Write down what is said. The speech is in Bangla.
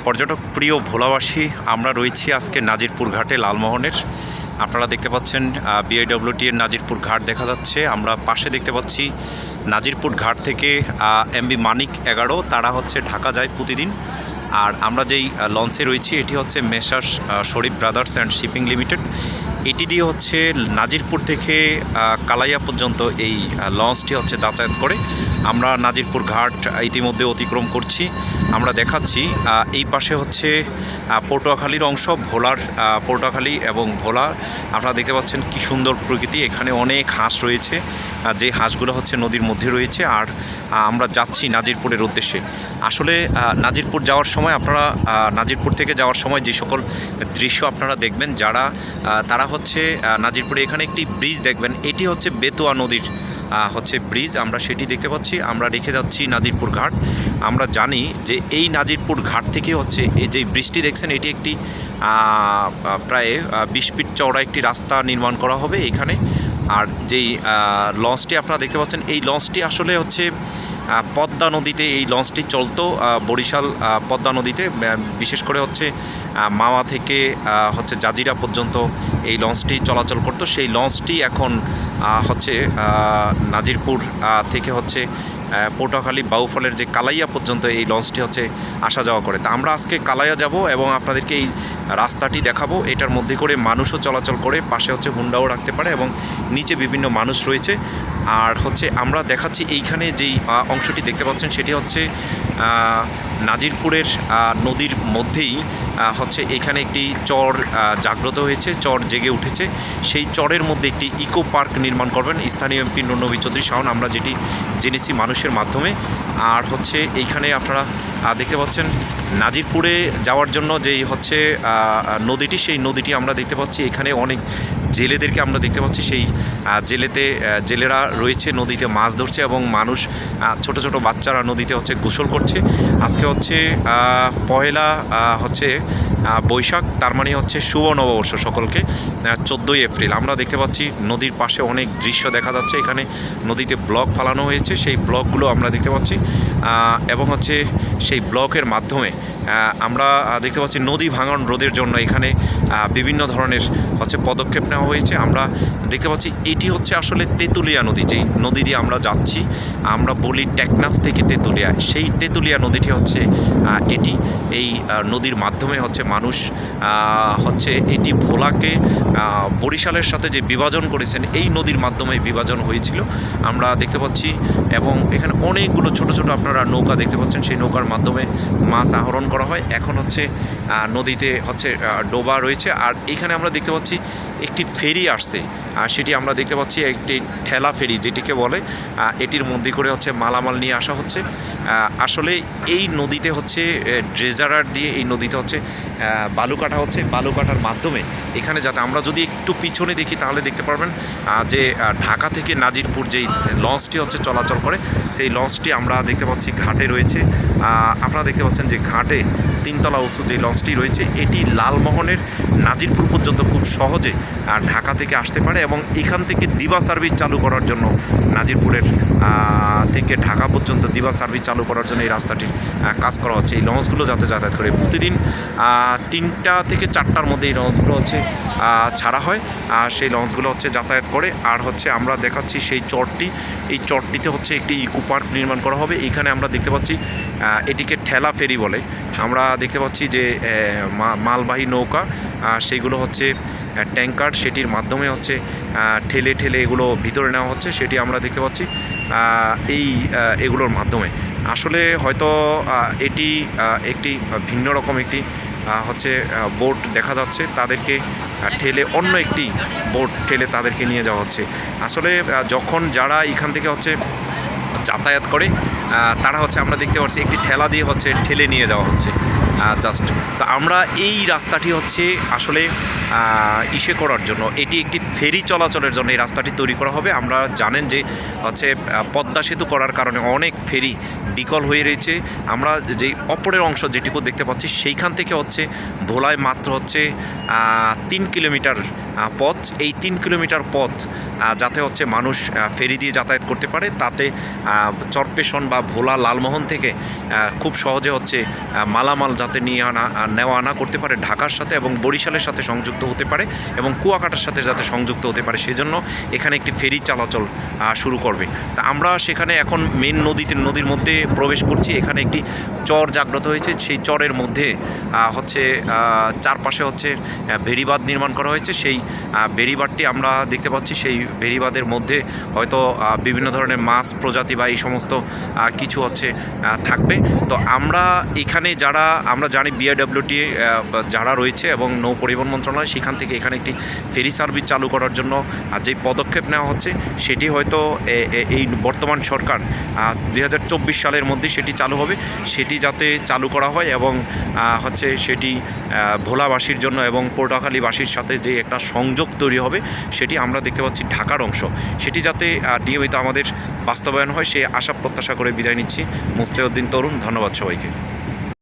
পর্যটক প্রিয় ভোলাবাসী, আমরা রয়েছি আজকে নাজিরপুর ঘাটে লালমোহনের। আপনারা দেখতে পাচ্ছেন বিআইডব্লিউটি এর নাজিরপুর ঘাট দেখা যাচ্ছে। আমরা পাশে দেখতে পাচ্ছি নাজিরপুর ঘাট থেকে এমবি মানিক 11 তারা হচ্ছে ঢাকা যায় প্রতিদিন। আর আমরা যেই লঞ্চে রয়েছি এটি হচ্ছে messrs Sharif brothers and shipping limited. এটি দিয়ে হচ্ছে নাজিরপুর থেকে কালাইয়া পর্যন্ত এই লঞ্চটি হচ্ছে যাতায়াত করে। আমরা নাজিরপুর ঘাট ইতিমধ্যে অতিক্রম করছি। আমরা দেখাচ্ছি এই পাশে হচ্ছে পটুয়াখালীর অংশ, ভোলার পটুয়াখালী এবং ভোলা। আপনারা দেখতে পাচ্ছেন কি সুন্দর প্রকৃতি। এখানে অনেক হাঁস রয়েছে, যে হাঁসগুলো হচ্ছে নদীর মধ্যে রয়েছে। আর আমরা যাচ্ছি নাজিরপুরের উদ্দেশ্যে। আসলে নাজিরপুর যাওয়ার সময় আপনারা নাজিরপুর থেকে যাওয়ার সময় যে সকল দৃশ্য আপনারা দেখবেন, তারা হচ্ছে নাজিরপুরে এখানে একটি ব্রিজ দেখবেন। এটি হচ্ছে বেতুয়া নদীর হচ্ছে ব্রিজ, আমরা সেটি দেখতে পাচ্ছি। আমরা রেখে যাচ্ছি নাজিরপুর ঘাট। আমরা জানি যে এই নাজিরপুর ঘাট থেকে হচ্ছে এই যে ব্রিজটি দেখছেন, এটি একটি প্রায় 20 ফিট চওড়া একটি রাস্তা নির্মাণ করা হবে এখানে। আর যেই লঞ্চটি আপনারা দেখতে পাচ্ছেন, এই লঞ্চটি আসলে হচ্ছে পদ্মা নদীতে এই লঞ্চটি চলতো। বরিশাল পদ্মা নদীতে বিশেষ করে হচ্ছে মাওয়া থেকে হচ্ছে জাজিরা পর্যন্ত এই লঞ্চটি চলাচল করতো। সেই লঞ্চটি এখন হচ্ছে নাজিরপুর থেকে হচ্ছে পটুয়াখালী বাউফলের যে কালাইয়া পর্যন্ত এই লঞ্চটি হচ্ছে আসা যাওয়া করে। তা আমরা আজকে কালাইয়া যাব এবং আপনাদেরকে এই রাস্তাটি দেখাবো। এটার মধ্যে করে মানুষও চলাচল করে, পাশে হচ্ছে হুন্ডাও রাখতে পারে এবং নিচে বিভিন্ন মানুষ রয়েছে। আর হচ্ছে আমরা দেখাচ্ছি এইখানে যেই অংশটি দেখতে পাচ্ছেন সেটি হচ্ছে নাজিরপুরের নদীর মধ্যেই হচ্ছে এখানে একটি চর জাগ্রত হয়েছে, চর জেগে উঠেছে। সেই চরের মধ্যে একটি ইকো পার্ক নির্মাণ করবেন স্থানীয় এমপি নবী চৌধুরী শাওন, আমরা যেটি জেনেছি মানুষের মাধ্যমে। আর হচ্ছে এইখানে আপনারা দেখতে পাচ্ছেন নাজিরপুরে যাওয়ার জন্য যেই হচ্ছে নদীটি, সেই নদীটি আমরা দেখতে পাচ্ছি। এখানে অনেক জেলেদেরকে আমরা দেখতে পাচ্ছি। সেই জেলেরা রয়েছে নদীতে মাছ ধরছে এবং মানুষ, ছোট ছোট বাচ্চারা নদীতে হচ্ছে গোসল করছে। আজকে হচ্ছে পহেলা হচ্ছে বৈশাখ, তার মানে হচ্ছে শুভ নববর্ষ সকলকে। 14ই এপ্রিল আমরা দেখতে পাচ্ছি নদীর পাশে অনেক দৃশ্য দেখা যাচ্ছে। এখানে নদীতে ব্লক ফালানো হয়েছে, সেই ব্লকগুলো আমরা দেখতে পাচ্ছি এবং হচ্ছে সেই ব্লকের মাধ্যমে আমরা দেখতে পাচ্ছি নদী ভাঙন রোধের জন্য এখানে বিভিন্ন ধরনের হচ্ছে পদক্ষেপ নেওয়া হয়েছে। আমরা দেখতে পাচ্ছি এটি হচ্ছে আসলে তেঁতুলিয়া নদী, যেই নদী দিয়ে আমরা যাচ্ছি। আমরা বলি টেকনাফ থেকে তেঁতুলিয়া, সেই তেঁতুলিয়া নদীটি হচ্ছে এটি। এই নদীর মাধ্যমে হচ্ছে মানুষ হচ্ছে এটি ভোলাকে বরিশালের সাথে যে বিভাজন করেছেন, এই নদীর মাধ্যমে বিভাজন হয়েছিল আমরা দেখতে পাচ্ছি। এবং এখানে অনেকগুলো ছোট ছোট আপনারা নৌকা দেখতে পাচ্ছেন, সেই নৌকার মাধ্যমে মাছ আহরণ করা হয়। এখন হচ্ছে নদীতে হচ্ছে ডোবা রয়েছে। আর এখানে আমরা দেখতে পাচ্ছি একটি ফেরি আসছে, আর সেটি আমরা দেখতে পাচ্ছি একটি ঠেলা ফেরি যেটিকে বলে। এটির মধ্যে করে হচ্ছে মালামাল নিয়ে আসা হচ্ছে। আসলে এই নদীতে হচ্ছে ড্রেজারার দিয়ে এই নদীতে হচ্ছে বালু কাটা হচ্ছে। বালু কাটার মাধ্যমে এখানে যাতে আমরা যদি একটু পিছনে দেখি তাহলে দেখতে পারবেন যে ঢাকা থেকে নাজিরপুর যেই লঞ্চটি হচ্ছে চলাচল করে, সেই লঞ্চটি আমরা দেখতে পাচ্ছি ঘাটে রয়েছে। আপনারা দেখতে পাচ্ছেন যে ঘাটে 3 তলা উঁচু যে লঞ্চটি রয়েছে, এটি লালমোহনের নাজিরপুর পর্যন্ত খুব সহজে ঢাকা থেকে আসতে পারে। এবং এখান থেকে দিবা সার্ভিস চালু করার জন্য নাজিরপুরের থেকে ঢাকা পর্যন্ত দিবা সার্ভিস চালু করার জন্য এই রাস্তাটির কাজ করা হচ্ছে। এই লঞ্চগুলো যাতে যাতায়াত করে প্রতিদিন 3টা থেকে 4টার মধ্যে এই লঞ্চগুলো হচ্ছে ছাড়া হয়, আর সেই লঞ্চগুলো হচ্ছে যাতায়াত করে। আর হচ্ছে আমরা দেখাচ্ছি সেই চরটি, এই চরটিতে হচ্ছে একটি ইকো পার্ক নির্মাণ করা হবে। এইখানে আমরা দেখতে পাচ্ছি এটিকে ঠেলা ফেরি বলে। আমরা দেখতে পাচ্ছি যে মালবাহী নৌকা, সেইগুলো হচ্ছে ট্যাঙ্কার, সেটির মাধ্যমে হচ্ছে ঠেলে ঠেলে এগুলো ভিতরে নেওয়া হচ্ছে, সেটি আমরা দেখতে পাচ্ছি এগুলোর মাধ্যমে। আসলে হয়তো এটি একটি ভিন্ন রকম একটি হচ্ছে বোট দেখা যাচ্ছে, তাদেরকে ঠেলে অন্য একটি বোট ঠেলে তাদেরকে নিয়ে যাওয়া হচ্ছে। আসলে যখন যারা এখান থেকে হচ্ছে যাতায়াত করে তারা হচ্ছে আমরা দেখতে পাচ্ছি একটি ঠেলা দিয়ে হচ্ছে ঠেলে নিয়ে যাওয়া হচ্ছে জাস্ট। তো আমরা এই রাস্তাটি হচ্ছে আসলে ইসে করার জন্য, এটি একটি ফেরি চলাচলের জন্য এই রাস্তাটি তৈরি করা হবে। আমরা জানেন যে হচ্ছে পদ্মা সেতু করার কারণে অনেক ফেরি বিকল হয়ে রয়েছে। আমরা যেই অপরের অংশ যেটুকু দেখতে পাচ্ছি সেইখান থেকে হচ্ছে ভোলায় মাত্র হচ্ছে 3 কিলোমিটার পথ। এই 3 কিলোমিটার পথ যাতে হচ্ছে মানুষ ফেরি দিয়ে যাতায়াত করতে পারে, তাতে চরপেশন বা ভোলা লালমোহন থেকে খুব সহজে হচ্ছে মালামাল যাতে নেওয়া আনা করতে পারে ঢাকার সাথে এবং বরিশালের সাথে সংযুক্ত হতে পারে এবং কুয়াকাটার সাথে যাতে সংযুক্ত হতে পারে, সেজন্য এখানে একটি ফেরি চলাচল শুরু করবে। তা আমরা সেখানে এখন মেন নদীর মধ্যে প্রবেশ করছি। এখানে একটি চর জাগ্রত হয়েছে, সেই চরের মধ্যে হচ্ছে চারপাশে হচ্ছে বেড়িবাঁধ নির্মাণ করা হয়েছে। সেই বেড়িবাঁধটি আমরা দেখতে পাচ্ছি, সেই বেড়িবাঁধের মধ্যে হয়তো বিভিন্ন ধরনের মাছ প্রজাতি বা এই সমস্ত কিছু হচ্ছে থাকবে। তো আমরা এখানে আমরা জানি বিআরডব্লিউটি যারা রয়েছে এবং নৌ পরিবহন মন্ত্রণালয় সেখান থেকে এখানে একটি ফেরি সার্ভিস চালু করার জন্য যে পদক্ষেপ নেওয়া হচ্ছে, সেটি হয়তো এই বর্তমান সরকার 2024 সালের মধ্যে সেটি চালু হবে। সেটি যাতে চালু করা হয় এবং হচ্ছে সেটি ভোলাবাসীর জন্য এবং পটুয়াখালীবাসীর সাথে যে একটা সংযোগ তৈরি হবে, সেটি আমরা দেখতে পাচ্ছি ঢাকার অংশ, সেটি যাতে নিয়মিত আমাদের বাস্তবায়ন হয় সেই আশা প্রত্যাশা করে বিদায় নিচ্ছি। মুসলিউদ্দিন তরুণ, ধন্যবাদ সবাইকে।